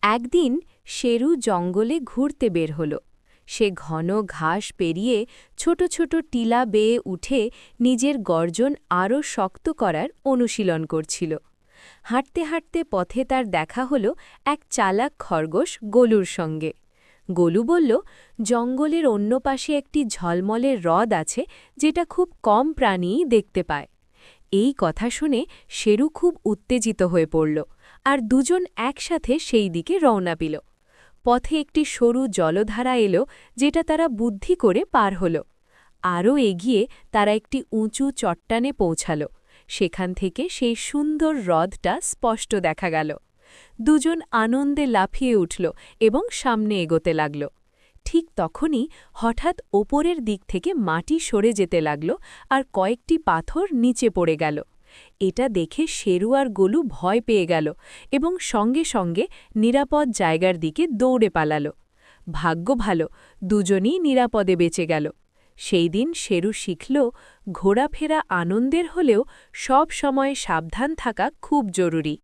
একদিন শেরু জঙ্গলে ঘুরতে বের হল। সে ঘন ঘাস পেরিয়ে ছোট ছোট টিলা বেয়ে উঠে নিজের গর্জন আরও শক্ত করার অনুশীলন করছিল। হাঁটতে হাঁটতে পথে তার দেখা হল এক চালাক খরগোশ গোলুর সঙ্গে। গোলু বলল, জঙ্গলের অন্য পাশে একটি ঝলমলের হ্রদ আছে, যেটা খুব কম প্রাণীই দেখতে পায়। এই কথা শুনে শেরু খুব উত্তেজিত হয়ে পড়ল, আর দুজন একসাথে সেই দিকে রওনা দিল। পথে একটি সরু জলধারা এলো, যেটা তারা বুদ্ধি করে পার হল। আরও এগিয়ে তারা একটি উঁচু চট্টানে পৌঁছাল। সেখান থেকে সেই সুন্দর হ্রদটা স্পষ্ট দেখা গেল। দুজন আনন্দে লাফিয়ে উঠল এবং সামনে এগোতে লাগল। ঠিক তখনই হঠাৎ ওপরের দিক থেকে মাটি সরে যেতে লাগল, আর কয়েকটি পাথর নিচে পড়ে গেল। এটা দেখে শেরু আর গোলু ভয় পেয়ে গেল এবং সঙ্গে সঙ্গে নিরাপদ জায়গার দিকে দৌড়ে পালাল। ভাগ্য ভালো, দুজনই নিরাপদে বেঁচে গেল। সেই দিন শেরু শিখল, ঘোরাফেরা আনন্দের হলেও সব সময় সাবধান থাকা খুব জরুরি।